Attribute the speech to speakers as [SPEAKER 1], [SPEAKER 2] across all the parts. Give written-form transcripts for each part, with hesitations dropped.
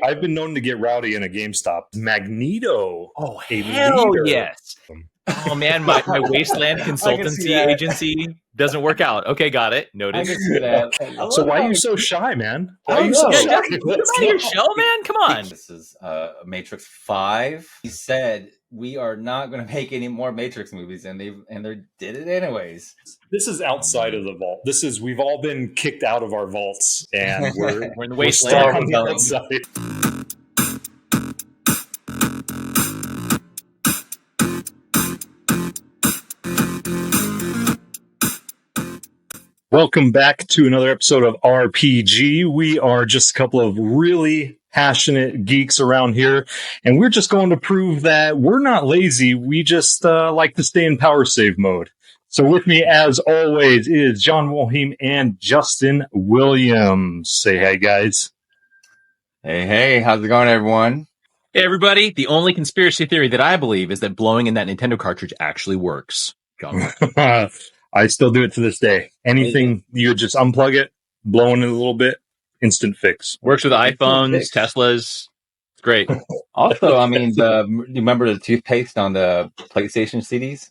[SPEAKER 1] I've been known to get rowdy in a GameStop. Magneto.
[SPEAKER 2] Oh,
[SPEAKER 1] a
[SPEAKER 2] hell
[SPEAKER 1] leader.
[SPEAKER 2] yes. Oh, man, my Wasteland consultancy agency doesn't work out. Okay, got it.
[SPEAKER 3] I
[SPEAKER 2] Noted.
[SPEAKER 3] can see that.
[SPEAKER 1] So why are you so shy, man? Why
[SPEAKER 3] I
[SPEAKER 1] are
[SPEAKER 3] don't
[SPEAKER 1] you so
[SPEAKER 3] know.
[SPEAKER 1] shy?
[SPEAKER 2] Yeah, get him out of your shell, man. Come on.
[SPEAKER 3] This is Matrix 5. He said we are not going to make any more Matrix movies, and they did it anyways.
[SPEAKER 1] This is outside of the vault. We've all been kicked out of our vaults, and we're
[SPEAKER 2] in the
[SPEAKER 1] we're
[SPEAKER 2] wasteland.
[SPEAKER 1] stuck on the outside. Welcome back to another episode of RPG. We are just a couple of really passionate geeks around here, and we're just going to prove that we're not lazy. We just like to stay in power save mode. So with me, as always, is John Wilhelm and Justin Williams. Say hi, guys.
[SPEAKER 3] Hey, how's it going, everyone?
[SPEAKER 2] Hey, everybody. The only conspiracy theory that I believe is that blowing in that Nintendo cartridge actually works. John.
[SPEAKER 1] I still do it to this day. Anything, you just unplug it, blow in it a little bit, instant fix.
[SPEAKER 2] Works with iPhones, Teslas. It's great.
[SPEAKER 3] Also, I mean, you remember the toothpaste on the PlayStation CDs?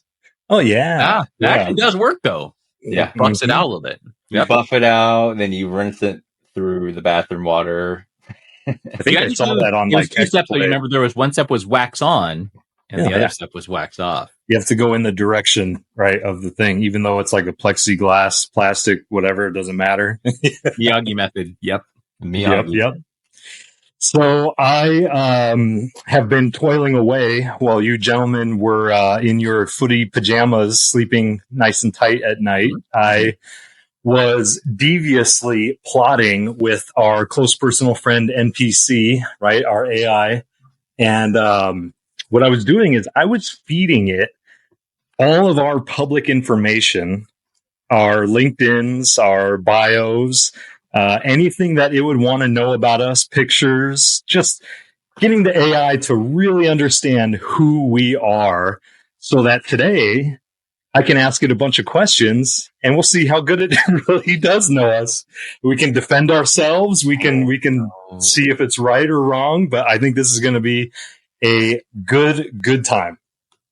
[SPEAKER 1] Oh, yeah.
[SPEAKER 2] It actually does work, though.
[SPEAKER 3] Yeah.
[SPEAKER 2] Buffs it out a little bit.
[SPEAKER 3] You buff it out, then you rinse it through the bathroom water.
[SPEAKER 1] I think I saw that on like
[SPEAKER 2] two steps. So you remember there was one step was wax on, and the other step was wax off.
[SPEAKER 1] You have to go in the direction, right, of the thing, even though it's like a plexiglass, plastic, whatever, it doesn't matter.
[SPEAKER 2] Miyagi method. Yep.
[SPEAKER 3] Miyagi.
[SPEAKER 1] Yep. So I have been toiling away while you gentlemen were in your footy pajamas, sleeping nice and tight at night. I was deviously plotting with our close personal friend NPC, right, our AI. And what I was doing is I was feeding it all of our public information, our LinkedIn's, our bios, anything that it would want to know about us, pictures, just getting the AI to really understand who we are so that today I can ask it a bunch of questions and we'll see how good it really does know us. We can defend ourselves. We can see if it's right or wrong, but I think this is going to be a good time.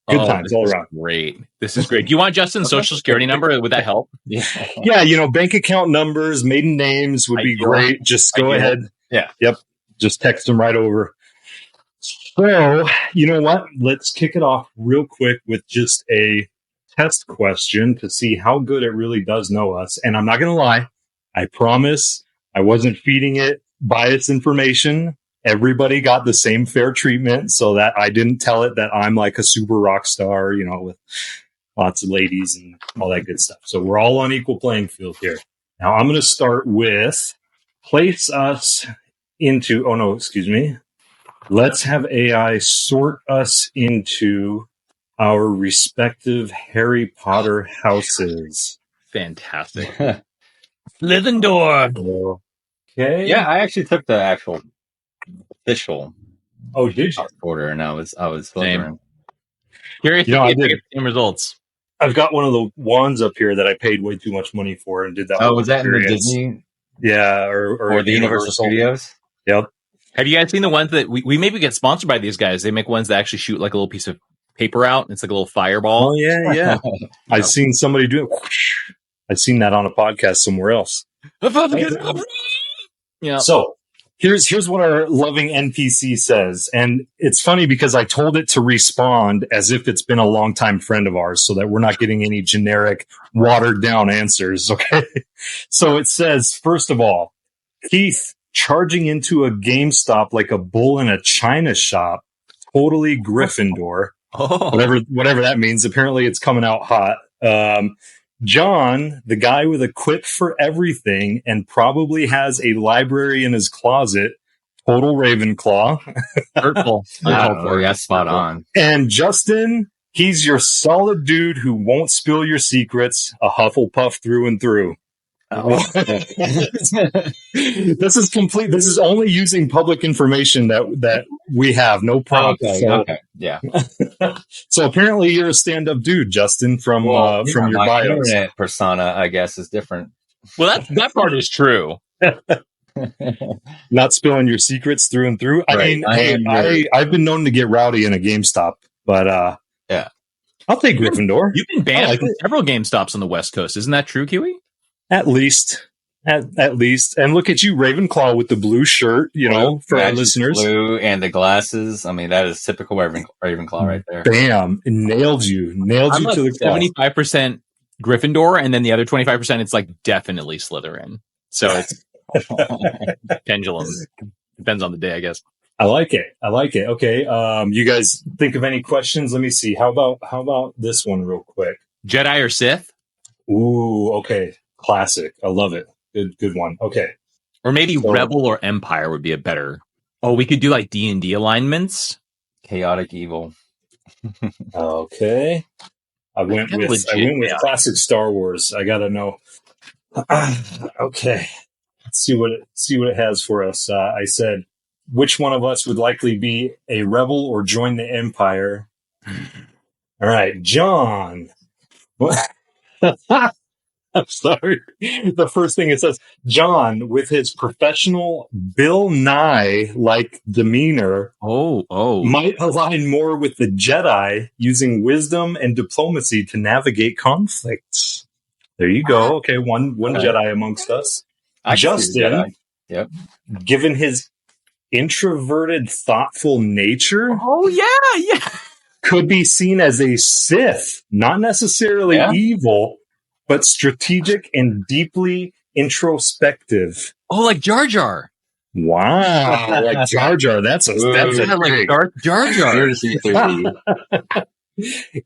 [SPEAKER 1] Good times all around.
[SPEAKER 2] Great. This is great. Do you want Justin's social security number? Would that help?
[SPEAKER 1] Yeah, bank account numbers, maiden names would be great. Just go ahead.
[SPEAKER 3] Yeah.
[SPEAKER 1] Yep. Just text them right over. So, you know what? Let's kick it off real quick with just a test question to see how good it really does know us. And I'm not going to lie. I promise I wasn't feeding it biased information. Everybody got the same fair treatment so that I didn't tell it that I'm like a super rock star, with lots of ladies and all that good stuff. So we're all on equal playing field here. Now I'm going to start with place us into, let's have AI sort us into our respective Harry Potter houses.
[SPEAKER 2] Fantastic. Slytherin.
[SPEAKER 1] Okay.
[SPEAKER 3] Yeah, I actually took the actual official
[SPEAKER 1] did you?
[SPEAKER 3] order, and I was Slytherin.
[SPEAKER 2] Curious
[SPEAKER 1] I
[SPEAKER 2] to
[SPEAKER 1] did
[SPEAKER 2] get the same results.
[SPEAKER 1] I've got one of the wands up here that I paid way too much money for and did that.
[SPEAKER 3] Oh, was that in the Disney?
[SPEAKER 1] Yeah, or
[SPEAKER 3] the Universal Studios?
[SPEAKER 1] Yep.
[SPEAKER 2] Have you guys seen the ones that we maybe get sponsored by these guys? They make ones that actually shoot like a little piece of paper out. It's like a little fireball.
[SPEAKER 1] Oh, yeah. I've seen somebody do it. I've seen that on a podcast somewhere else.
[SPEAKER 2] Yeah.
[SPEAKER 1] So here's what our loving NPC says. And it's funny because I told it to respond as if it's been a longtime friend of ours so that we're not getting any generic watered down answers. Okay. So it says, first of all, Keith charging into a GameStop like a bull in a china shop. Totally Gryffindor. Whatever that means. Apparently it's coming out hot. John, the guy with a quip for everything and probably has a library in his closet. Total Ravenclaw.
[SPEAKER 2] Hurtful.
[SPEAKER 3] That's spot on.
[SPEAKER 1] And Justin, he's your solid dude who won't spill your secrets. A Hufflepuff through and through. This is complete. This is only using public information that we have. No prompts.
[SPEAKER 3] Okay. Yeah.
[SPEAKER 1] So apparently you're a stand-up dude, Justin, from your bios.
[SPEAKER 3] Internet persona, I guess, is different.
[SPEAKER 2] Well, that part is true.
[SPEAKER 1] Not spilling your secrets through and through. I
[SPEAKER 3] Right.
[SPEAKER 1] mean, I've been known to get rowdy in a GameStop, but
[SPEAKER 3] Yeah.
[SPEAKER 1] I'll take Gryffindor.
[SPEAKER 2] You've been banned
[SPEAKER 1] like
[SPEAKER 2] from
[SPEAKER 1] it.
[SPEAKER 2] several GameStops on the West Coast. Isn't that true, Kiwi?
[SPEAKER 1] At least. At least. And look at you, Ravenclaw, with the blue shirt, for our
[SPEAKER 3] Matches
[SPEAKER 1] listeners.
[SPEAKER 3] blue and the glasses. I mean, that is typical Ravenclaw right there.
[SPEAKER 1] Bam. It nailed you. Nailed
[SPEAKER 2] I'm
[SPEAKER 1] you
[SPEAKER 2] like
[SPEAKER 1] to the claw.
[SPEAKER 2] 75% Gryffindor, and then the other 25%, it's like definitely Slytherin. So it's pendulum. Depends on the day, I guess.
[SPEAKER 1] I like it. Okay. You guys think of any questions? Let me see. How about this one real quick?
[SPEAKER 2] Jedi or Sith?
[SPEAKER 1] Ooh, okay. Classic. I love it. Good one. Okay.
[SPEAKER 2] Or maybe Rebel or Empire would be a better. Oh, we could do like D&D alignments.
[SPEAKER 3] Chaotic evil.
[SPEAKER 1] Okay. I went with classic Star Wars. I gotta know. Okay. Let's see what it has for us. I said, which one of us would likely be a rebel or join the Empire? All right, John. I'm sorry. The first thing it says, John, with his professional Bill Nye-like demeanor, might align more with the Jedi, using wisdom and diplomacy to navigate conflicts. There you go. Okay, one Jedi amongst us. Justin,
[SPEAKER 3] yep.
[SPEAKER 1] Given his introverted, thoughtful nature, could be seen as a Sith, not necessarily evil, but strategic and deeply introspective.
[SPEAKER 2] Oh, like Jar Jar.
[SPEAKER 1] Wow, like Jar Jar. That's a
[SPEAKER 2] like Darth Jar Jar.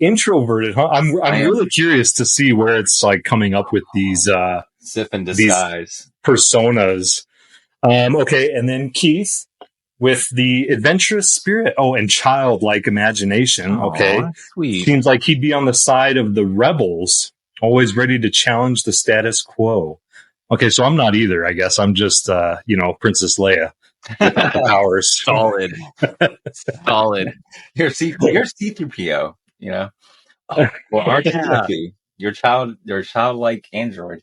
[SPEAKER 1] Introverted, huh? I'm really curious to see where it's like coming up with these
[SPEAKER 3] Sith in disguise
[SPEAKER 1] personas. Okay, and then Keith with the adventurous spirit. Oh, and childlike imagination. Okay,
[SPEAKER 2] sweet.
[SPEAKER 1] Seems like he'd be on the side of the rebels, always ready to challenge the status quo. Okay, so I'm not either. I guess I'm just Princess Leia with the powers.
[SPEAKER 2] Solid.
[SPEAKER 3] You're C-3PO. Well, aren't you? You're childlike android.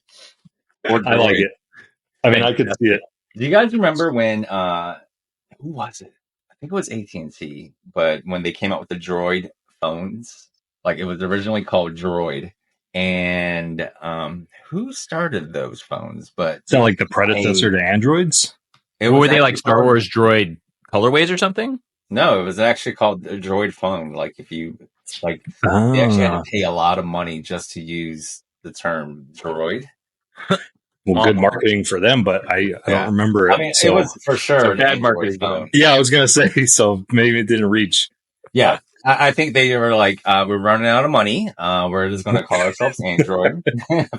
[SPEAKER 1] I like it. I mean, I could see it.
[SPEAKER 3] Do you guys remember when? Who was it? I think it was AT&T. But when they came out with the Droid phones, like it was originally called Droid, and who started those phones? But
[SPEAKER 1] it's not like the predecessor to Androids.
[SPEAKER 2] Were they like Star Wars Droid colorways or something?
[SPEAKER 3] No, it was actually called a Droid phone. Like if you they actually had to pay a lot of money just to use the term Droid.
[SPEAKER 1] Well, good marketing for them, but I don't remember it.
[SPEAKER 3] I mean, it was for sure
[SPEAKER 2] bad marketing.
[SPEAKER 3] Phone.
[SPEAKER 1] Yeah, I was going to say, so maybe it didn't reach.
[SPEAKER 3] Yeah, I think they were like, we're running out of money. We're just going to call ourselves Android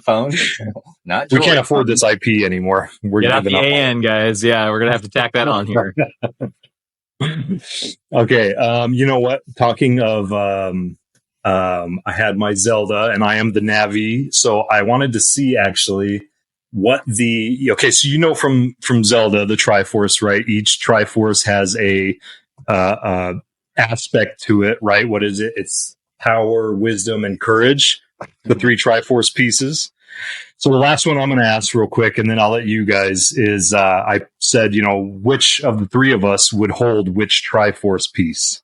[SPEAKER 3] phones, not Droid.
[SPEAKER 1] We can't afford this IP anymore. We're
[SPEAKER 2] Get out the AN, guys. Yeah, we're going to have to tack that on here.
[SPEAKER 1] Okay, you know what? Talking of, I had my Zelda, and I am the Navi, so I wanted to see actually what so from Zelda, the Triforce, right? Each Triforce has a aspect to it, right? What is it? It's power, wisdom, and courage, the three Triforce pieces. So the last one I'm going to ask real quick, and then I'll let you guys, is I said, which of the three of us would hold which Triforce piece?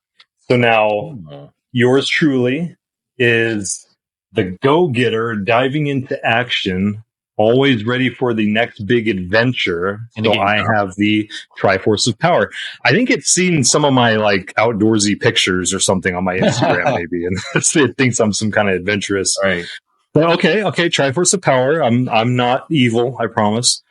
[SPEAKER 1] So now yours truly is the go-getter diving into action, always ready for the next big adventure. So I have the Triforce of Power. I think it's seen some of my like outdoorsy pictures or something on my Instagram, maybe, and it thinks I'm some kind of adventurous.
[SPEAKER 3] Right.
[SPEAKER 1] But okay, Triforce of Power. I'm not evil, I promise.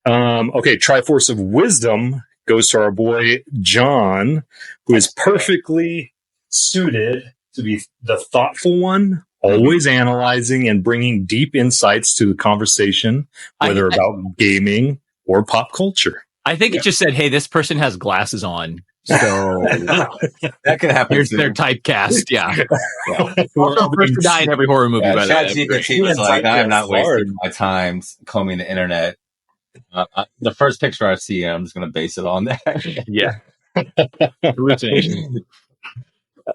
[SPEAKER 1] Okay, Triforce of Wisdom goes to our boy John, who is perfectly suited to be the thoughtful one, always analyzing and bringing deep insights to the conversation, whether about gaming or pop culture.
[SPEAKER 2] I think it just said, hey, this person has glasses on. So
[SPEAKER 3] that could happen.
[SPEAKER 2] Here's their typecast. Yeah. Also, first to die in every horror movie.
[SPEAKER 3] ChatGPT was like, I am not wasting my time combing the internet. The first picture I see, I'm just going to base it on that.
[SPEAKER 2] Yeah. Hallucination.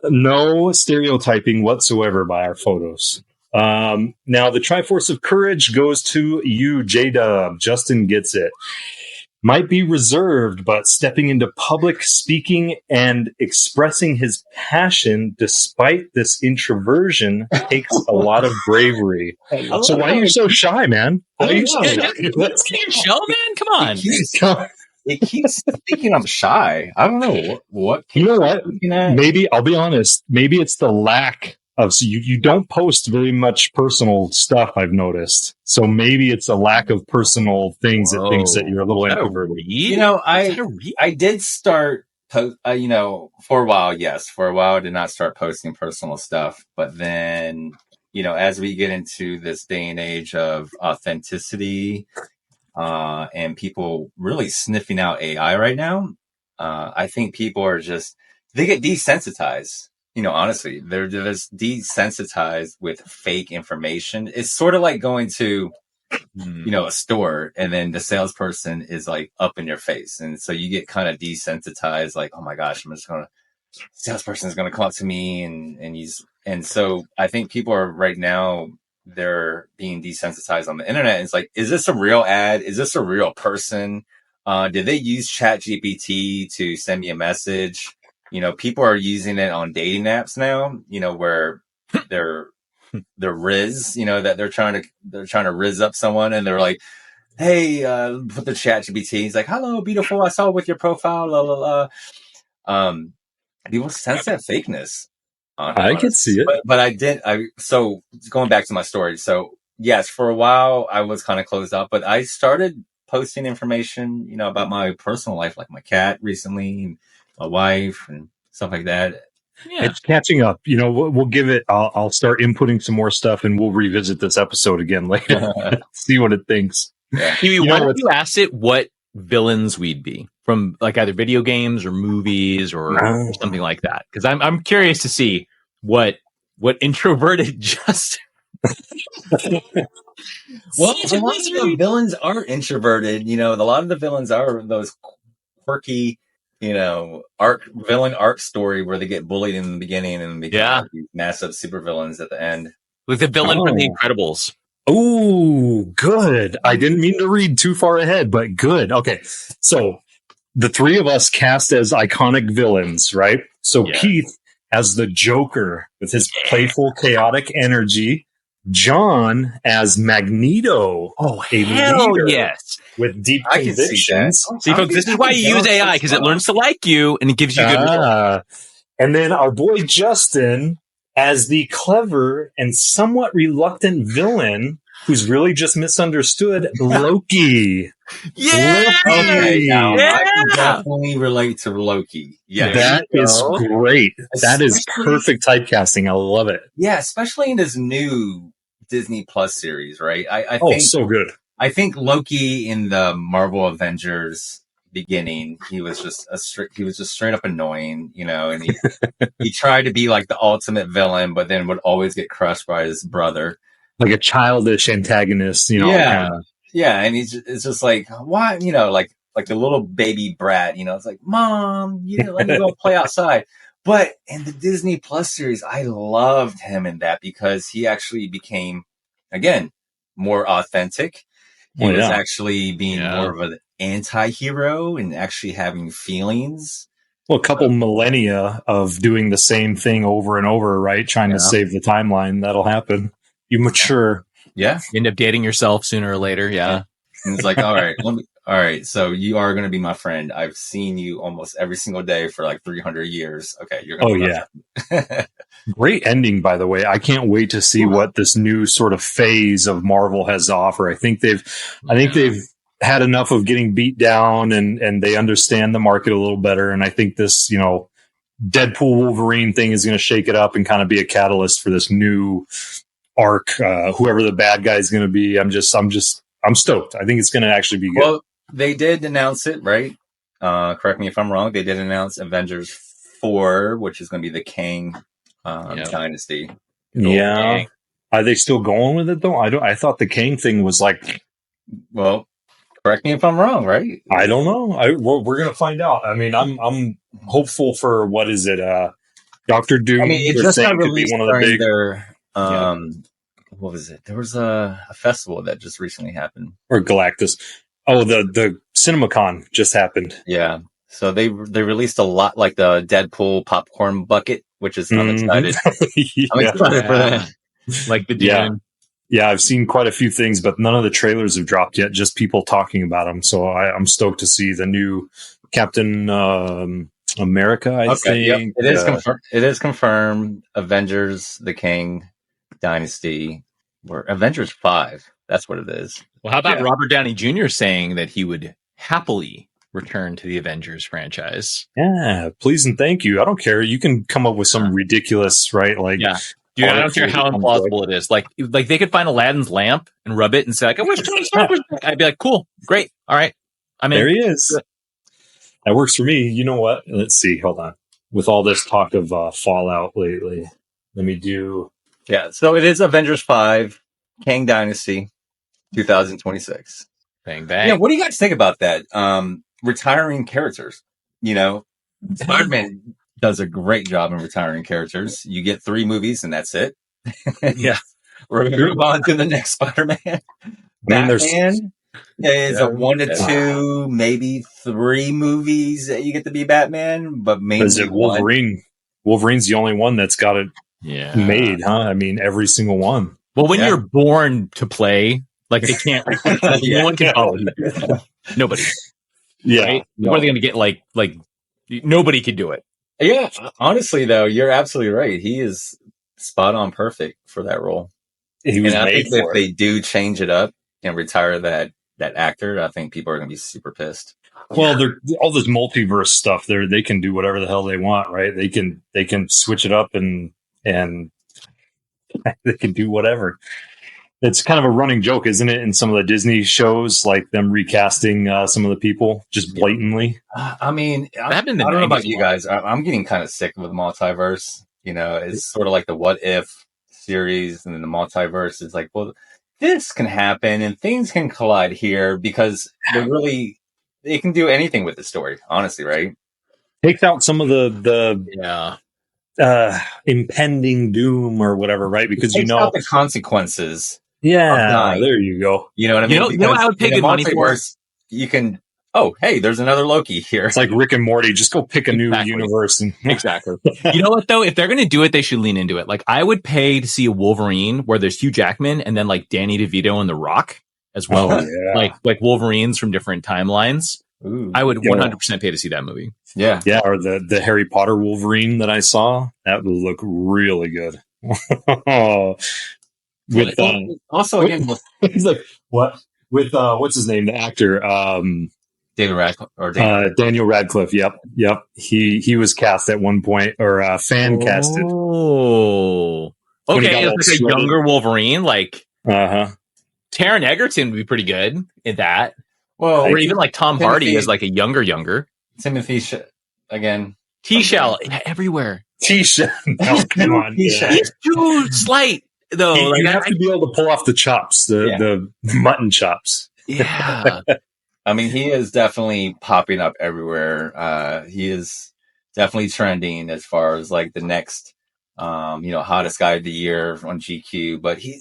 [SPEAKER 1] No stereotyping whatsoever by our photos. Now, the Triforce of Courage goes to you, J-Dub. Justin gets it. might be reserved, but stepping into public speaking and expressing his passion despite this introversion takes a lot of bravery. So why are you so shy, man? Why are you so shy?
[SPEAKER 2] Show, man? Come on.
[SPEAKER 3] It keeps thinking I'm shy. I don't know what.
[SPEAKER 1] You know what? Maybe I'll be honest. Maybe it's the lack of you don't post very much personal stuff. I've noticed. So maybe it's a lack of personal things that thinks that you're a little introverted.
[SPEAKER 3] You know, I did start post. You know, for a while, yes, for a while, I did not start posting personal stuff. But then, you know, as we get into this day and age of authenticity. And people really sniffing out AI right now. I think people are they get desensitized. You know, honestly, they're just desensitized with fake information. It's sort of like going to, you know, a store and then the salesperson is like up in your face. And so you get kind of desensitized, like, oh my gosh, salesperson is going to come up to me and so I think people are right now, they're being desensitized on the internet. It's like, is this a real ad? Is this a real person? Did they use ChatGPT to send me a message? You know, people are using it on dating apps now, you know, where they're Riz, you know, that they're trying to Riz up someone and they're like, hey, put the ChatGPT. He's like, hello, beautiful. I saw with your profile, la, la, la. People sense that fakeness.
[SPEAKER 1] I can see it.
[SPEAKER 3] But so going back to my story. So yes, for a while I was kind of closed up, but I started posting information, you know, about my personal life, like my cat recently, my wife and stuff like that.
[SPEAKER 1] Yeah. It's catching up. You know, we'll give it, I'll start inputting some more stuff and we'll revisit this episode again later. See what it thinks.
[SPEAKER 2] Yeah. Why don't you ask it what villains we'd be from like either video games or movies or something like that? Because I'm curious to see what introverted just.
[SPEAKER 3] Well, a lot of the villains are introverted. You know, a lot of the villains are those quirky, you know, villain arc story where they get bullied in the beginning and become these massive supervillains at the end.
[SPEAKER 2] Like the villain from The Incredibles.
[SPEAKER 1] Oh, good. I didn't mean to read too far ahead, but good. Okay. So the three of us cast as iconic villains, right? So Keith as the Joker with his playful, chaotic energy. John as Magneto.
[SPEAKER 2] Oh, hell yes.
[SPEAKER 1] With deep convictions.
[SPEAKER 2] See, folks, this is why you use AI, because it learns to like you and it gives you good results.
[SPEAKER 1] And then our boy Justin as the clever and somewhat reluctant villain who's really just misunderstood, Loki.
[SPEAKER 2] Yeah!
[SPEAKER 3] Okay, now, I can definitely relate to Loki.
[SPEAKER 1] Yeah, that is great. That is perfect typecasting. I love it.
[SPEAKER 3] Yeah, especially in this new Disney Plus series, right? I think
[SPEAKER 1] so good.
[SPEAKER 3] I think Loki in the Marvel Avengers beginning, he was just straight up annoying, you know, and he tried to be like the ultimate villain, but then would always get crushed by his brother.
[SPEAKER 1] Like a childish antagonist, you know.
[SPEAKER 3] Yeah, and it's just like, why, you know, like a little baby brat, you know, it's like, Mom, let me go play outside. But in the Disney Plus series, I loved him in that because he actually became, again, more authentic. He was actually being more of an anti-hero and actually having feelings.
[SPEAKER 1] Well, a couple millennia of doing the same thing over and over, right? Trying to save the timeline. That'll happen. You mature.
[SPEAKER 3] Yeah.
[SPEAKER 2] You end up dating yourself sooner or later. Yeah.
[SPEAKER 3] And it's like, all right. So you are going to be my friend. I've seen you almost every single day for like 300 years. Okay. You're going to be my friend.
[SPEAKER 1] Great ending, by the way. I can't wait to see what this new sort of phase of Marvel has to offer. I think they've had enough of getting beat down and they understand the market a little better. And I think this, you know, Deadpool Wolverine thing is going to shake it up and kind of be a catalyst for this new arc. Whoever the bad guy is going to be, I'm stoked. I think it's going to actually be good.
[SPEAKER 3] Well, they did announce it, right? Correct me if I'm wrong. They did announce Avengers 4, which is going to be the Kang dynasty.
[SPEAKER 1] Yeah. Are they still going with it though? I thought the Kang thing was like,
[SPEAKER 3] well, correct me if I'm wrong, right?
[SPEAKER 1] I don't know. We're going to find out. I mean, I'm hopeful for, what is it? Dr. Doom.
[SPEAKER 3] I mean, it just got released one of the big, what was it? There was a festival that just recently happened.
[SPEAKER 1] Or Galactus. Oh, the CinemaCon just happened.
[SPEAKER 3] Yeah. So they released a lot, like the Deadpool popcorn bucket, which is I'm excited. I'm excited for that.
[SPEAKER 2] Like the Dune.
[SPEAKER 1] Yeah, I've seen quite a few things, but none of the trailers have dropped yet. Just people talking about them. So I'm stoked to see the new Captain America. I think
[SPEAKER 3] yep. It is confirmed. It is confirmed. Avengers: The King Dynasty, or Avengers 5. That's what it is.
[SPEAKER 2] Well, how about Robert Downey Jr. saying that he would happily return to the Avengers franchise?
[SPEAKER 1] Yeah, please and thank you. I don't care. You can come up with some ridiculous, right? Like,
[SPEAKER 2] dude, I don't care how implausible it is. Like they could find Aladdin's lamp and rub it and say, like, I wish Tony Stark was back. I'd be like, cool, great, all right. I mean,
[SPEAKER 1] there he is. That works for me. You know what? Let's see. Hold on. With all this talk of Fallout lately, let me do.
[SPEAKER 3] Yeah, so it is Avengers 5, Kang Dynasty, 2026.
[SPEAKER 2] Bang bang.
[SPEAKER 3] Yeah, what do you guys think about that? Retiring characters. You know, Spider-Man does a great job in retiring characters. You get 3 movies and that's it.
[SPEAKER 2] Yeah.
[SPEAKER 3] We're going to move on to the next Spider-Man. Batman is a 1 to 2, maybe 3 movies that you get to be Batman, but mainly
[SPEAKER 1] is it Wolverine? Wolverine's the only one that's got it made, huh? I mean, every single one.
[SPEAKER 2] Well, when you're born to play, like they can't. No one can follow you. Nobody.
[SPEAKER 1] Yeah.
[SPEAKER 2] Right? What are they going to get? Like nobody could do it.
[SPEAKER 3] Yeah. Honestly, though, you're absolutely right. He is spot on perfect for that role.
[SPEAKER 1] He was
[SPEAKER 3] and I
[SPEAKER 1] made
[SPEAKER 3] think
[SPEAKER 1] for
[SPEAKER 3] if they do change it up and retire that actor, I think people are going to be super pissed.
[SPEAKER 1] Well, they're all this multiverse stuff. They can do whatever the hell they want, right? They can switch it up and they can do whatever. It's kind of a running joke, isn't it? In some of the Disney shows, like them recasting some of the people just blatantly.
[SPEAKER 3] I mean, I don't know about you guys. I'm getting kind of sick with multiverse. You know, it's sort of like the What If series, and then the multiverse is like, well, this can happen and things can collide here because they can do anything with the story, honestly, right?
[SPEAKER 1] Takes out some of the impending doom or whatever, right? Because
[SPEAKER 3] you know the consequences.
[SPEAKER 1] Yeah, there you go.
[SPEAKER 3] You know what I mean?
[SPEAKER 2] You know I would pay good money for?
[SPEAKER 3] You can. Oh, hey, there's another Loki here.
[SPEAKER 1] It's like Rick and Morty. Just go pick a new universe.
[SPEAKER 2] Exactly. You know what, though? If they're going to do it, they should lean into it. Like, I would pay to see a Wolverine where there's Hugh Jackman and then, like, Danny DeVito and The Rock as well. Oh, yeah. Like Wolverines from different timelines.
[SPEAKER 3] Ooh,
[SPEAKER 2] I would 100% pay to see that movie.
[SPEAKER 3] Yeah.
[SPEAKER 1] Yeah, or the Harry Potter Wolverine that I saw. That would look really good. With
[SPEAKER 3] also, again,
[SPEAKER 1] he's like, what? With what's his name? The actor,
[SPEAKER 3] David Radcliffe or
[SPEAKER 1] Daniel Radcliffe. Yep. He was cast at one point, or fan casted.
[SPEAKER 2] Oh, okay. It's like a younger Wolverine, like Taron Egerton would be pretty good in that. Well, or even like Tom Hardy is like a younger.
[SPEAKER 3] Timothy again.
[SPEAKER 2] T-Shell everywhere.
[SPEAKER 1] T-Shell. Oh, come on.
[SPEAKER 2] T-Shell. He's too slight. Though
[SPEAKER 1] you have to be able to pull off the chops, the mutton chops.
[SPEAKER 2] Yeah.
[SPEAKER 3] I mean, he is definitely popping up everywhere. He is definitely trending as far as like the next, hottest guy of the year on GQ. But he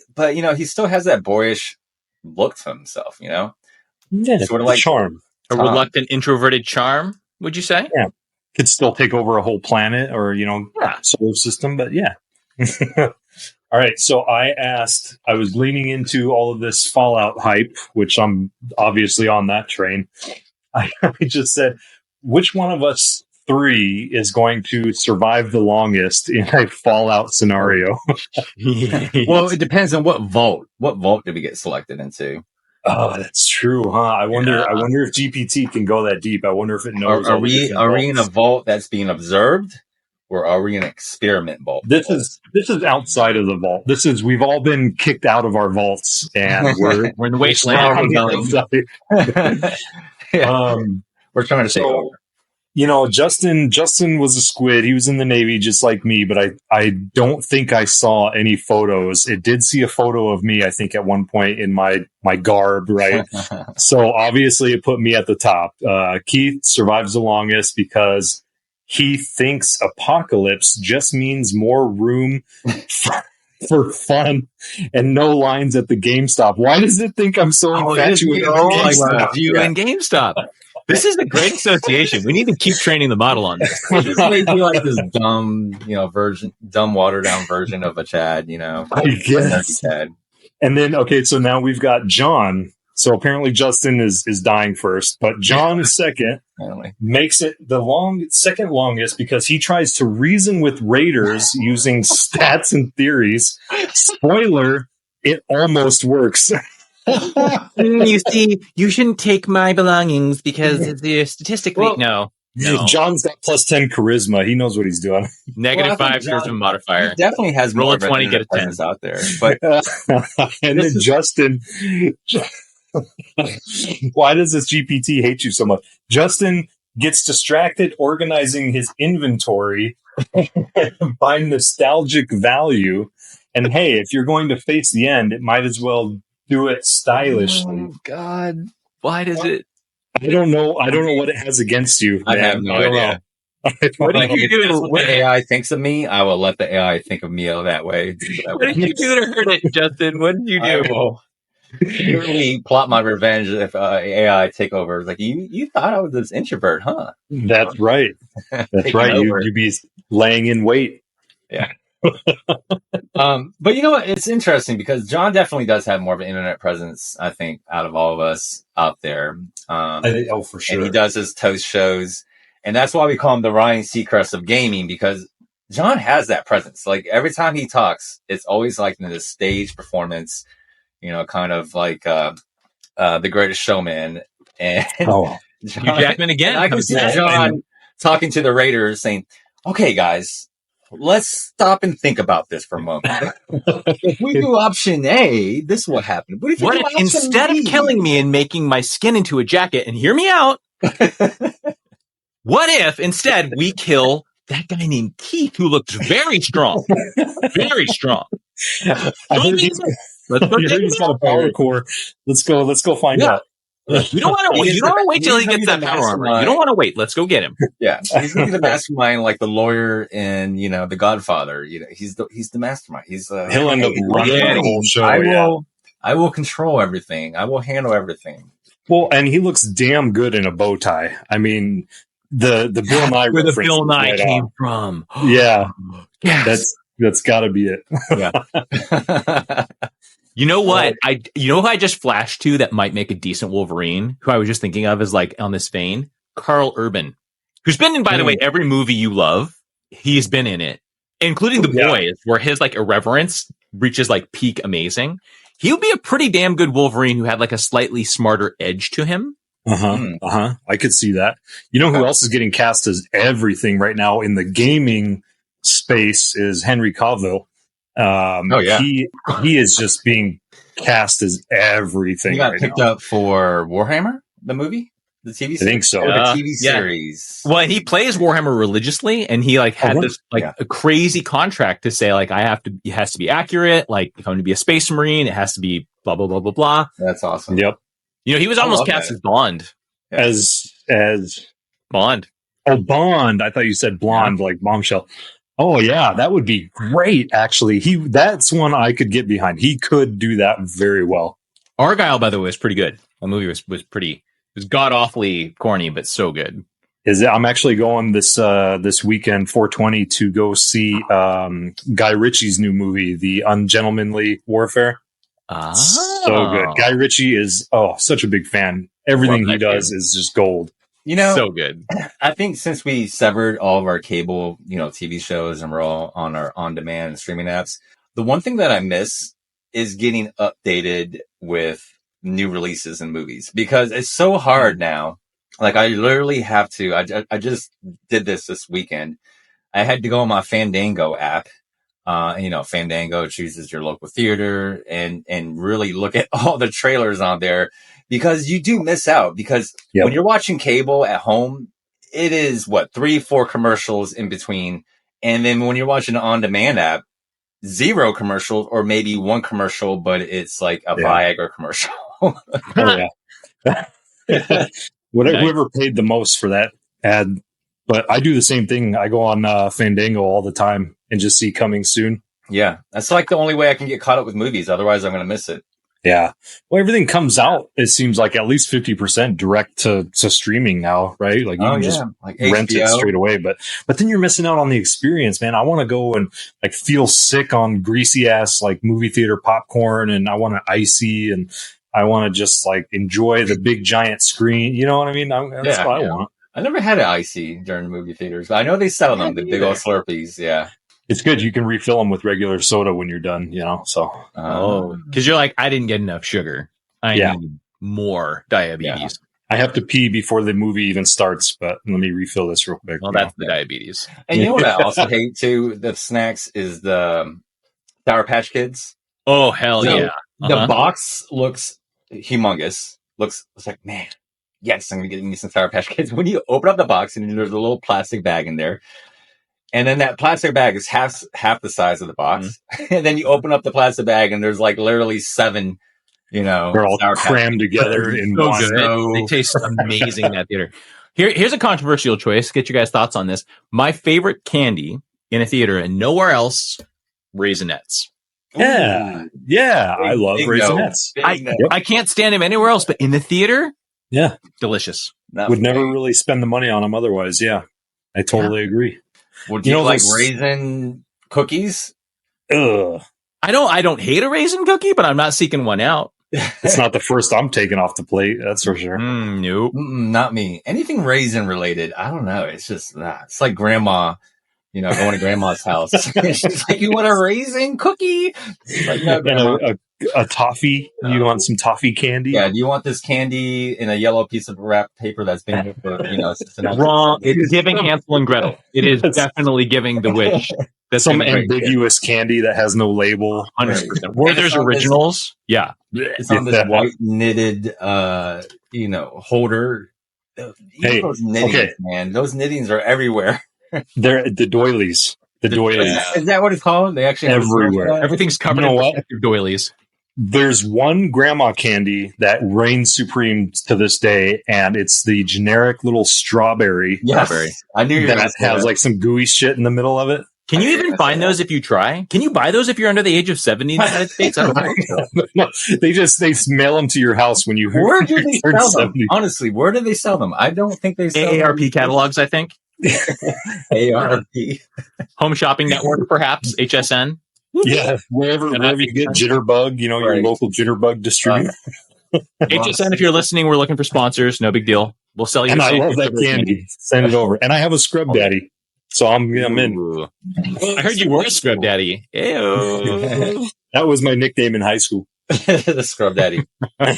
[SPEAKER 3] still has that boyish look to himself,
[SPEAKER 1] Yeah,
[SPEAKER 3] sort of like
[SPEAKER 1] charm.
[SPEAKER 2] A reluctant, introverted charm, would you say?
[SPEAKER 1] Yeah. Could still take over a whole planet or, solar system, but yeah. All right, so I was leaning into all of this Fallout hype, which I'm obviously on that train. I just said, which one of us 3 is going to survive the longest in a Fallout scenario?
[SPEAKER 3] Well, it depends on what vault. What vault did we get selected into?
[SPEAKER 1] Oh, that's true, huh? I wonder if GPT can go that deep. I wonder if it knows.
[SPEAKER 3] Are we in a vault that's being observed? Or are we an experiment vault?
[SPEAKER 1] This is outside of the vault. We've all been kicked out of our vaults, and we're
[SPEAKER 2] in the wasteland.
[SPEAKER 3] We're trying to take over.
[SPEAKER 1] Justin was a squid. He was in the Navy just like me, but I don't think I saw any photos. It did see a photo of me, I think, at one point in my garb, right? So obviously it put me at the top. Keith survives the longest because he thinks apocalypse just means more room for fun and no lines at the GameStop. Why does it think I'm so infatuated with GameStop?
[SPEAKER 2] You and GameStop. This is a great association. We need to keep training the model on this.
[SPEAKER 3] It just made me like this dumb, dumb watered down version of a Chad,
[SPEAKER 1] I guess.
[SPEAKER 3] Chad.
[SPEAKER 1] And then, okay, so now we've got John. So apparently Justin is dying first, but John is second. Makes it the second longest because he tries to reason with raiders using stats and theories. Spoiler, it almost works.
[SPEAKER 2] You see, you shouldn't take my belongings because they're statistically... No.
[SPEAKER 1] John's got plus 10 charisma. He knows what he's doing.
[SPEAKER 2] Negative 5 charisma modifier.
[SPEAKER 3] He definitely has
[SPEAKER 2] roll
[SPEAKER 3] more
[SPEAKER 2] a 20, get a 10
[SPEAKER 3] out there. But
[SPEAKER 1] and then Justin... Why does this GPT hate you so much? Justin gets distracted organizing his inventory by nostalgic value. And hey, if you're going to face the end, it might as well do it stylishly.
[SPEAKER 2] Oh, God. Why does it?
[SPEAKER 1] I don't know. I don't know what it has against you.
[SPEAKER 3] I have no idea.
[SPEAKER 2] What did you do?
[SPEAKER 3] What AI thinks of me, I will let the AI think of me that way.
[SPEAKER 2] What did you do to hurt it, Justin? What did you do?
[SPEAKER 3] I will really plot my revenge if AI take over. Like, you thought I was this introvert, huh?
[SPEAKER 1] That's right. That's right. You'd be laying in wait.
[SPEAKER 3] Yeah. But you know what? It's interesting because John definitely does have more of an internet presence, I think, out of all of us out there.
[SPEAKER 1] For sure.
[SPEAKER 3] And he does his toast shows. And that's why we call him the Ryan Seacrest of gaming, because John has that presence. Like, every time he talks, it's always like in this stage performance, kind of like The Greatest Showman. And
[SPEAKER 2] John, Hugh Jackman again.
[SPEAKER 3] I can see John talking to the Raiders saying, okay, guys, let's stop and think about this for a moment. If we do option A, this is what happened. But if
[SPEAKER 2] instead of killing me and making my skin into a jacket, and hear me out, what if instead we kill that guy named Keith who looked very strong? Very strong.
[SPEAKER 1] He's got a power core. Let's go find out.
[SPEAKER 2] You don't want to wait till he gets that power armor. You don't want to wait. Let's go get him.
[SPEAKER 3] Yeah, he's the mastermind, like the lawyer in The Godfather. He's the mastermind.
[SPEAKER 1] He'll end up running the whole show.
[SPEAKER 3] I will control everything. I will handle everything.
[SPEAKER 1] Well, and he looks damn good in a bow tie. I mean, the Bill Nye
[SPEAKER 2] where
[SPEAKER 1] reference
[SPEAKER 2] the Bill Nye came from.
[SPEAKER 1] Yeah,
[SPEAKER 2] yes.
[SPEAKER 1] That's got to be it.
[SPEAKER 3] Yeah.
[SPEAKER 2] You know what? Who I just flashed to that might make a decent Wolverine, who I was just thinking of is like on this vein, Carl Urban, who's been in, by the way, every movie you love. He's been in it, including The Boys, where his like irreverence reaches like peak amazing. He would be a pretty damn good Wolverine who had like a slightly smarter edge to him.
[SPEAKER 1] I could see that. You know who else is getting cast as everything right now in the gaming space is Henry Cavill. He is just being cast as everything.
[SPEAKER 3] He got picked up for Warhammer, the movie, the TV series.
[SPEAKER 1] I think so.
[SPEAKER 3] The TV series.
[SPEAKER 2] Well, and he plays Warhammer religiously, and he like had this like a crazy contract to say like it has to be accurate. Like if I'm going to be a space marine, it has to be blah blah blah blah blah.
[SPEAKER 3] That's awesome.
[SPEAKER 1] Yep.
[SPEAKER 2] He was almost cast as Bond.
[SPEAKER 1] As
[SPEAKER 2] Bond.
[SPEAKER 1] Oh, Bond. I thought you said blonde, like Bombshell. Oh yeah, that would be great. Actually, that's one I could get behind. He could do that very well.
[SPEAKER 2] Argyle, by the way, was pretty good. The movie was god awfully corny, but so good.
[SPEAKER 1] I'm actually going this weekend, 420, to go see Guy Ritchie's new movie, The Ungentlemanly Warfare. So good. Guy Ritchie is such a big fan. Everything he does is just gold.
[SPEAKER 2] So good.
[SPEAKER 3] I think since we severed all of our cable, TV shows and we're all on our on-demand and streaming apps, the one thing that I miss is getting updated with new releases and movies, because it's so hard now. Like, I literally have to, I just did this weekend. I had to go on my Fandango app. Fandango chooses your local theater and really look at all the trailers on there, because you do miss out, because when you're watching cable at home, it is 3-4 commercials in between. And then when you're watching an on-demand app, 0 commercials, or maybe 1 commercial, but it's like a Viagra commercial.
[SPEAKER 1] Whoever paid the most for that ad. But I do the same thing. I go on Fandango all the time and just see coming soon.
[SPEAKER 3] Yeah, that's like the only way I can get caught up with movies. Otherwise, I'm going to miss it.
[SPEAKER 1] Yeah. Well, everything comes out, it seems like at least 50% direct to streaming now, right? Like you can just
[SPEAKER 3] like
[SPEAKER 1] rent
[SPEAKER 3] HBO.
[SPEAKER 1] it straight away. But then you're missing out on the experience, man. I want to go and like feel sick on greasy ass like movie theater popcorn, and I want to icy, and I want to just like enjoy the big giant screen. You know what I mean? That's what I want.
[SPEAKER 3] I never had an icy during movie theaters, but I know they sell them, the big old Slurpees. Yeah.
[SPEAKER 1] It's good. You can refill them with regular soda when you're done, so.
[SPEAKER 2] Because you're like, I didn't get enough sugar. I need more diabetes.
[SPEAKER 1] I have to pee before the movie even starts, but let me refill this real quick.
[SPEAKER 2] Well, that's the diabetes.
[SPEAKER 3] And you know what I also hate too? The snacks is the Sour Patch Kids.
[SPEAKER 2] Oh, hell yeah.
[SPEAKER 3] The box looks humongous. Looks like, man, yes, I'm going to get me some Sour Patch Kids. When you open up the box and there's a little plastic bag in there, and then that plastic bag is half the size of the box. Mm-hmm. And then you open up the plastic bag and there's like literally 7,
[SPEAKER 1] they're all crammed together in one.
[SPEAKER 2] Good. They taste amazing in that theater. Here's a controversial choice. Get your guys' thoughts on this. My favorite candy in a theater and nowhere else, Raisinets.
[SPEAKER 1] Yeah. Yeah. I love Raisinets.
[SPEAKER 2] I can't stand them anywhere else, but in the theater, delicious.
[SPEAKER 1] Would never really spend the money on them otherwise. Yeah. I totally agree.
[SPEAKER 3] Would you like raisin cookies?
[SPEAKER 1] Ugh.
[SPEAKER 2] I don't hate a raisin cookie, but I'm not seeking one out.
[SPEAKER 1] It's not the first I'm taking off the plate. That's for sure.
[SPEAKER 2] Nope.
[SPEAKER 3] Not me. Anything raisin related, I don't know. It's just it's like grandma, going to grandma's house. She's like, you want a raisin cookie? Like, no, grandma.
[SPEAKER 1] And a toffee. You want some toffee candy?
[SPEAKER 3] Yeah. Do you want this candy in a yellow piece of wrapped paper that's been here for,
[SPEAKER 2] wrong. It's giving Hansel and Gretel. It is definitely giving the witch.
[SPEAKER 1] That's some ambiguous candy that has no label.
[SPEAKER 2] 100%. Where there's originals.
[SPEAKER 3] It's on this white knitted, holder. Those knittings, man. Those knittings are everywhere.
[SPEAKER 1] They're the doilies. The doilies.
[SPEAKER 3] Is that what it's called? They actually
[SPEAKER 1] everywhere.
[SPEAKER 2] Everything's covered in protective doilies.
[SPEAKER 1] There's one grandma candy that reigns supreme to this day, and it's the generic little strawberry.
[SPEAKER 3] Yes. I knew
[SPEAKER 1] that has like some gooey shit in the middle of it.
[SPEAKER 2] Can you even find those if you try? Can you buy those if you're under the age of 70 in the United States? I don't know.
[SPEAKER 1] No, they mail them to your house when you.
[SPEAKER 3] Where do they sell them? Honestly, where do they sell them? I don't think they sell
[SPEAKER 2] AARP catalogs. I think
[SPEAKER 3] AARP
[SPEAKER 2] Home Shopping Network, perhaps HSN.
[SPEAKER 1] Yeah, wherever you get Jitterbug, your local Jitterbug distributor.
[SPEAKER 2] HSN, if you're listening, we're looking for sponsors. No big deal. We'll sell you.
[SPEAKER 1] And I love that candy. Send it over. And I have a scrub daddy. So I'm in.
[SPEAKER 2] I heard you were a scrub daddy. Ew.
[SPEAKER 1] That was my nickname in high school.
[SPEAKER 3] The scrub daddy.
[SPEAKER 1] All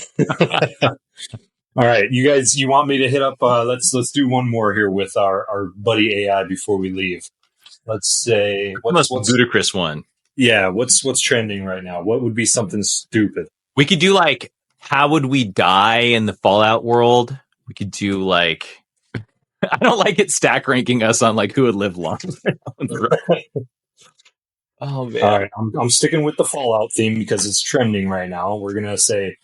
[SPEAKER 1] right, you guys, you want me to hit up? Let's do one more here with our buddy AI before we leave. Let's say
[SPEAKER 2] what's ludicrous one?
[SPEAKER 1] Yeah, what's trending right now? What would be something stupid?
[SPEAKER 2] We could do like, how would we die in the Fallout world? We could do like. I don't like it stack ranking us on like who would live long.
[SPEAKER 1] Oh man! All right, I'm sticking with the Fallout theme because it's trending right now. We're gonna say,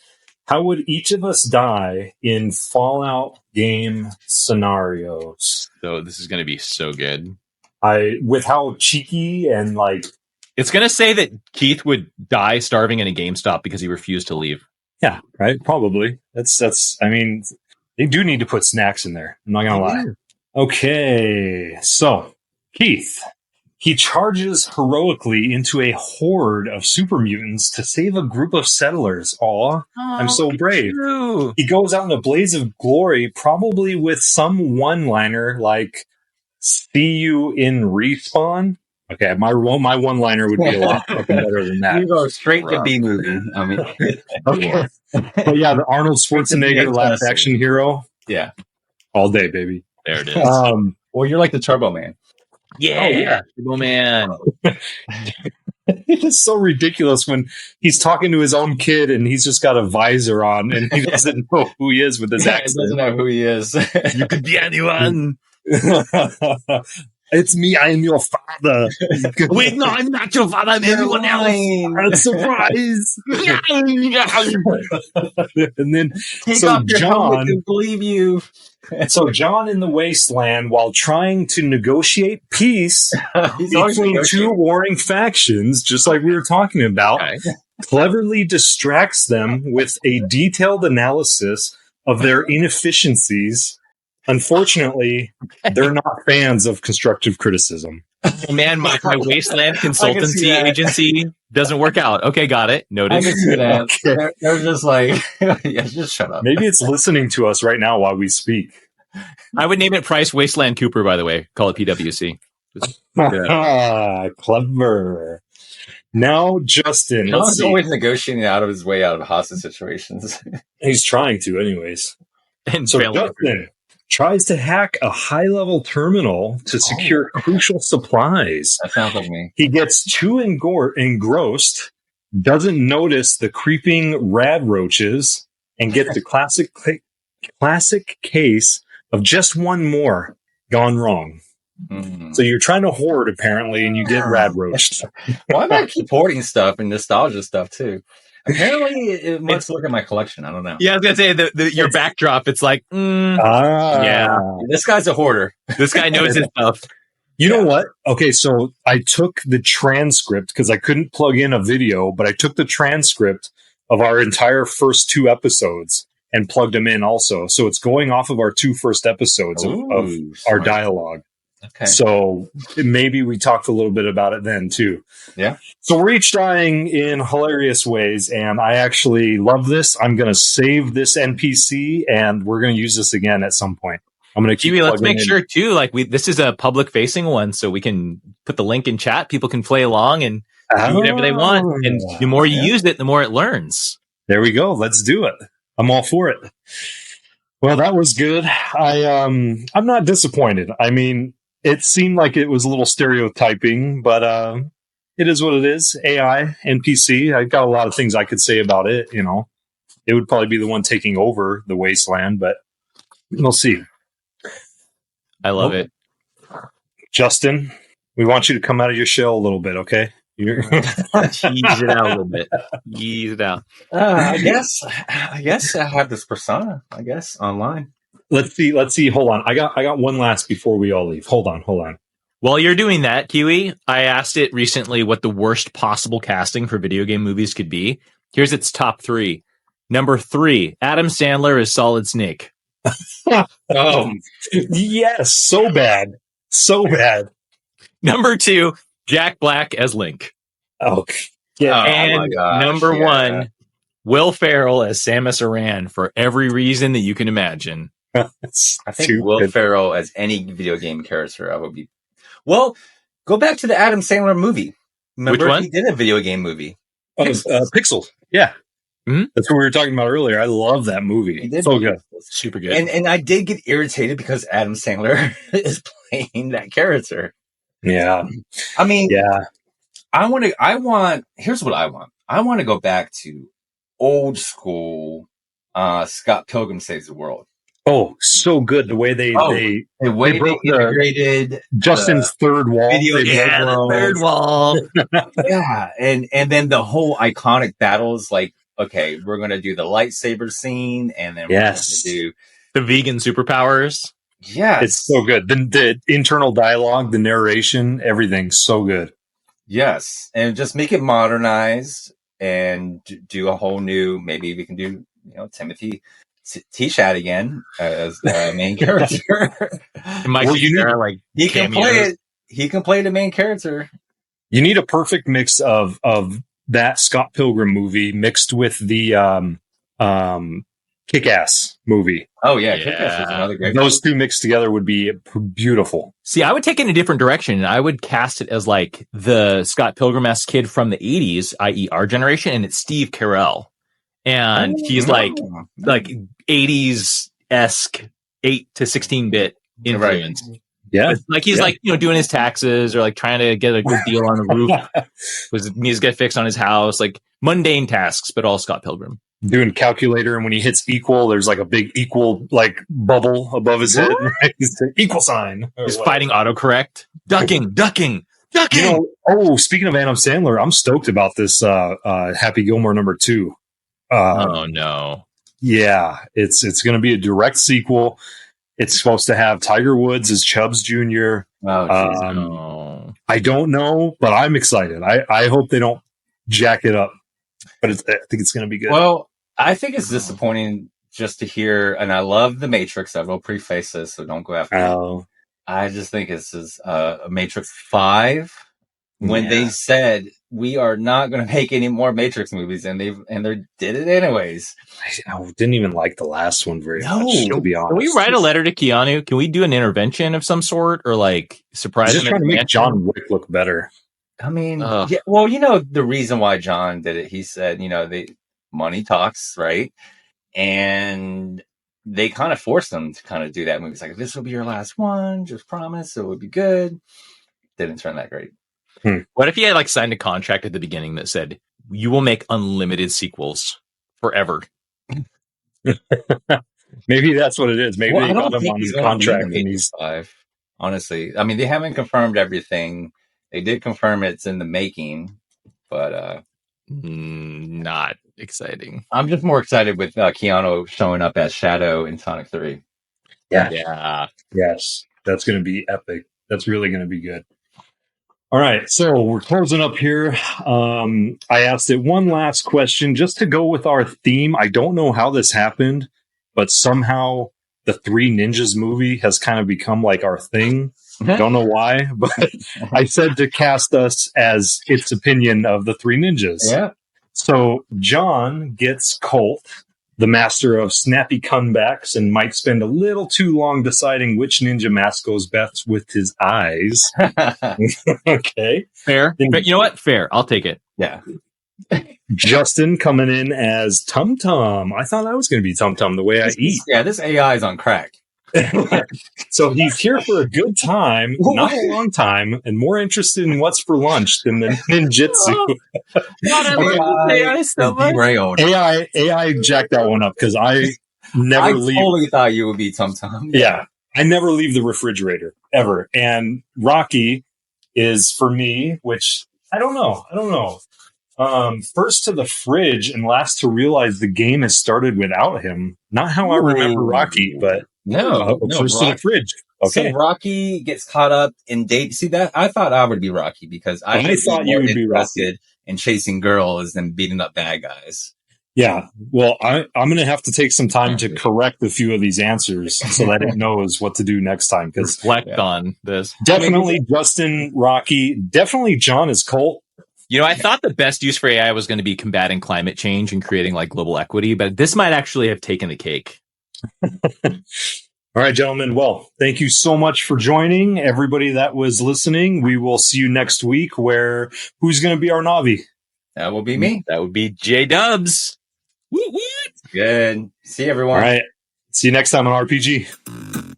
[SPEAKER 1] how would each of us die in Fallout game scenarios?
[SPEAKER 2] So this is gonna be so good.
[SPEAKER 1] With how cheeky and like,
[SPEAKER 2] it's gonna say that Keith would die starving in a GameStop because he refused to leave.
[SPEAKER 1] Yeah, right. Probably. That's. I mean. They do need to put snacks in there. I'm not going to lie. Okay. So, Keith, he charges heroically into a horde of super mutants to save a group of settlers. Aw, I'm so brave.
[SPEAKER 2] True.
[SPEAKER 1] He goes out in a blaze of glory, probably with some one-liner like, see you in respawn. Okay, my one-liner would be a lot fucking better than that.
[SPEAKER 3] You go straight to B-movie. I mean,
[SPEAKER 1] okay. But yeah, the Arnold Schwarzenegger last action hero.
[SPEAKER 3] Yeah.
[SPEAKER 1] All day, baby.
[SPEAKER 2] There it is.
[SPEAKER 3] Well, you're like the Turbo Man.
[SPEAKER 2] Yeah. Turbo Man.
[SPEAKER 1] It's so ridiculous when he's talking to his own kid and he's just got a visor on and he doesn't know who he is with his accent.
[SPEAKER 3] He doesn't know who he is.
[SPEAKER 2] You could be anyone.
[SPEAKER 1] It's me. I am your father.
[SPEAKER 2] Wait, no, I'm not your father. I'm everyone else.
[SPEAKER 1] Surprise. And then,
[SPEAKER 3] Take
[SPEAKER 1] so
[SPEAKER 3] off your helmet
[SPEAKER 1] John,
[SPEAKER 3] to believe you.
[SPEAKER 1] so John in the wasteland, while trying to negotiate peace
[SPEAKER 3] He's always
[SPEAKER 1] between two
[SPEAKER 3] negotiating.
[SPEAKER 1] warring factions, just like we were talking about,
[SPEAKER 2] Okay.
[SPEAKER 1] cleverly distracts them with a detailed analysis of their inefficiencies. Unfortunately, they're not fans of constructive criticism.
[SPEAKER 2] Oh, man, my wasteland consultancy
[SPEAKER 3] that.
[SPEAKER 2] agency doesn't work out. Okay, got it.
[SPEAKER 3] I
[SPEAKER 2] Noted.
[SPEAKER 3] can see that.
[SPEAKER 1] Okay.
[SPEAKER 3] They're just like, yeah, just shut up.
[SPEAKER 1] Maybe it's listening to us right now while we speak.
[SPEAKER 2] I would name it Price Wasteland Cooper, by the way. Call it PWC.
[SPEAKER 1] Clever. Now, Justin, let's
[SPEAKER 3] John's
[SPEAKER 1] see.
[SPEAKER 3] always negotiating out of his way out of hostage situations.
[SPEAKER 1] He's trying to, anyways.
[SPEAKER 2] And
[SPEAKER 1] So
[SPEAKER 2] failing.
[SPEAKER 1] Justin tries to hack a high-level terminal to secure crucial supplies.
[SPEAKER 3] That sounds like me.
[SPEAKER 1] He gets too engrossed, doesn't notice the creeping rad roaches, and gets the classic case of just one more gone wrong.
[SPEAKER 3] Mm.
[SPEAKER 1] So you're trying to hoard, apparently, and you get rad roached.
[SPEAKER 3] Why do I keep hoarding stuff and nostalgia stuff too? Apparently, it must look at my collection. I don't know.
[SPEAKER 2] Yeah, I was going to say, your backdrop, it's like,
[SPEAKER 1] Yeah.
[SPEAKER 3] This guy's a hoarder.
[SPEAKER 2] this guy knows his stuff.
[SPEAKER 1] You know what? Okay, so I took the transcript because I couldn't plug in a video, but I took the transcript of our entire first 2 episodes and plugged them in also. So it's going off of our 2 first episodes of our
[SPEAKER 3] smart.
[SPEAKER 1] dialogue.
[SPEAKER 3] Okay.
[SPEAKER 1] So maybe we talked a little bit about it then too.
[SPEAKER 3] Yeah.
[SPEAKER 1] So we're each dying in hilarious ways, and I actually love this. I'm going to save this NPC, and we're going to use this again at some point. I'm going to keep.
[SPEAKER 2] Kiwi, let's
[SPEAKER 1] plugging
[SPEAKER 2] make
[SPEAKER 1] in.
[SPEAKER 2] sure too. Like this is a public facing one, so we can put the link in chat. People can play along and do whatever they want. And the more you use it, the more it learns.
[SPEAKER 1] There we go. Let's do it. I'm all for it. Well, that was good. I'm not disappointed. I mean, it seemed like it was a little stereotyping, but it is what it is. AI, NPC. I've got a lot of things I could say about it. You know, it would probably be the one taking over the wasteland, but we'll see.
[SPEAKER 2] I love it.
[SPEAKER 1] Justin, we want you to come out of your shell a little bit, okay?
[SPEAKER 2] Ease it out a little bit. Ease it out.
[SPEAKER 3] I guess I have this persona. I guess online.
[SPEAKER 1] Let's see. Hold on. I got one last before we all leave. Hold on.
[SPEAKER 2] While you're doing that, Kiwi, I asked it recently what the worst possible casting for video game movies could be. Here's its top 3. Number 3, Adam Sandler as Solid Snake.
[SPEAKER 1] Yes, so bad.
[SPEAKER 2] Number 2, Jack Black as Link.
[SPEAKER 1] Okay. Yeah.
[SPEAKER 2] And
[SPEAKER 3] my gosh,
[SPEAKER 2] number
[SPEAKER 3] yeah.
[SPEAKER 2] 1, Will Ferrell as Samus Aran for every reason that you can imagine.
[SPEAKER 3] I think Will Ferrell as any video game character, I would be. Well, go back to the Adam Sandler movie. Remember,
[SPEAKER 2] Which one?
[SPEAKER 3] He did a video game movie.
[SPEAKER 1] Pixels. Yeah.
[SPEAKER 2] Mm-hmm.
[SPEAKER 1] That's what we were talking about earlier. I love that movie. So good.
[SPEAKER 2] Super good.
[SPEAKER 3] And I did get irritated because Adam Sandler is playing that character.
[SPEAKER 1] Yeah.
[SPEAKER 3] I mean,
[SPEAKER 1] Yeah.
[SPEAKER 3] Here's what I want. I want to go back to old school Scott Pilgrim Saves the World.
[SPEAKER 1] Oh, so good. The way they
[SPEAKER 3] They integrated
[SPEAKER 1] Justin's third wall.
[SPEAKER 3] video game.
[SPEAKER 2] Yeah, the third wall.
[SPEAKER 3] Yeah, and then the whole iconic battles, like, okay, we're going to do the lightsaber scene, and then we're going to do
[SPEAKER 2] the vegan superpowers.
[SPEAKER 3] Yes.
[SPEAKER 1] It's so good. The internal dialogue, the narration, everything's so good.
[SPEAKER 3] Yes. And just make it modernized and do a whole new, maybe we can do, Timothy T-Shat again as the main character.
[SPEAKER 2] Well,
[SPEAKER 3] he can play it. He can play the main character.
[SPEAKER 1] You need a perfect mix of that Scott Pilgrim movie mixed with the Kick-Ass movie.
[SPEAKER 3] Oh yeah, Kick-Ass is another great.
[SPEAKER 1] Those two mixed together would be beautiful.
[SPEAKER 2] See, I would take it in a different direction. I would cast it as like the Scott Pilgrim-esque kid from the 80s, i.e. our generation, and it's Steve Carell. And he's like 80s-esque 8 to 16-bit influence.
[SPEAKER 3] Right.
[SPEAKER 1] Yeah.
[SPEAKER 2] It's like he's doing his taxes or like trying to get a good deal on the roof. He needs to get fixed on his house, like mundane tasks, but all Scott Pilgrim.
[SPEAKER 1] Doing calculator, and when he hits equal, there's like a big equal like bubble above his head. Right? He's an equal sign.
[SPEAKER 2] He's fighting autocorrect. Ducking.
[SPEAKER 1] Speaking of Adam Sandler, I'm stoked about this Happy Gilmore #2.
[SPEAKER 2] Oh no.
[SPEAKER 1] Yeah, it's going to be a direct sequel. It's supposed to have Tiger Woods as Chubbs Jr.
[SPEAKER 2] Oh.
[SPEAKER 1] I don't know, but I'm excited. I hope they don't jack it up, but I think it's going to be good.
[SPEAKER 3] Well, I think it's disappointing just to hear, and I love The Matrix. I will preface this, so don't go after me. I just think this is a Matrix 5. When they said we are not going to make any more Matrix movies, and they did it anyways.
[SPEAKER 1] I didn't even like the last one very much, to be honest.
[SPEAKER 2] Can we write a letter to Keanu? Can we do an intervention of some sort, or like surprise him?
[SPEAKER 1] Just trying to make John Wick look better.
[SPEAKER 3] I mean, yeah, well, the reason why John did it, he said, money talks, right? And they kind of forced him to kind of do that movie. It's like, this will be your last one, just promise it would be good. Didn't turn that great.
[SPEAKER 2] What if he had signed a contract at the beginning that said, you will make unlimited sequels forever?
[SPEAKER 1] Maybe that's what it is. Maybe they got him on his contract.
[SPEAKER 3] And he's 5. Honestly, I mean, they haven't confirmed everything. They did confirm it's in the making, but
[SPEAKER 2] not exciting.
[SPEAKER 3] I'm just more excited with Keanu showing up as Shadow in Sonic 3.
[SPEAKER 2] Yeah.
[SPEAKER 1] Yes, that's going to be epic. That's really going to be good. All right, so we're closing up here. I asked it one last question just to go with our theme. I don't know how this happened, but somehow the Three Ninjas movie has kind of become like our thing. Don't know why, but I said to cast us as its opinion of the Three Ninjas.
[SPEAKER 3] Yeah.
[SPEAKER 1] So John gets Colt, the master of snappy comebacks, and might spend a little too long deciding which ninja mask goes best with his eyes. Okay.
[SPEAKER 2] Fair. But you know what? Fair. I'll take it.
[SPEAKER 3] Yeah.
[SPEAKER 1] Justin coming in as Tum Tum. I thought I was going to be Tum Tum the way I eat.
[SPEAKER 3] Yeah, this AI is on crack.
[SPEAKER 1] So he's here for a good time, not a long time, and more interested in what's for lunch than the ninjutsu. AI jacked that one up because I never leave.
[SPEAKER 3] I totally thought you would be Tum Tum.
[SPEAKER 1] Yeah, I never leave the refrigerator ever. And Rocky is for me, which I don't know. First to the fridge and last to realize the game has started without him. Not how I remember Rocky, but first to the fridge. Okay.
[SPEAKER 3] So Rocky gets caught up in date. See that? I thought I would be Rocky because I
[SPEAKER 1] thought you would be Rocky
[SPEAKER 3] in chasing girls and beating up bad guys.
[SPEAKER 1] Yeah. Well, I'm going to have to take some time to correct a few of these answers so that it knows what to do next time. Because
[SPEAKER 2] reflect on this.
[SPEAKER 1] Definitely Justin, Rocky. Definitely John is Colt.
[SPEAKER 2] I thought the best use for AI was going to be combating climate change and creating global equity, but this might actually have taken the cake.
[SPEAKER 1] All right, gentlemen. Well, thank you so much for joining. Everybody that was listening, we will see you next week where who's going to be our Navi?
[SPEAKER 3] That will be me.
[SPEAKER 2] That would be J-Dubs.
[SPEAKER 3] Woot woot. Good. See you, everyone.
[SPEAKER 1] All right. See you next time on RPG.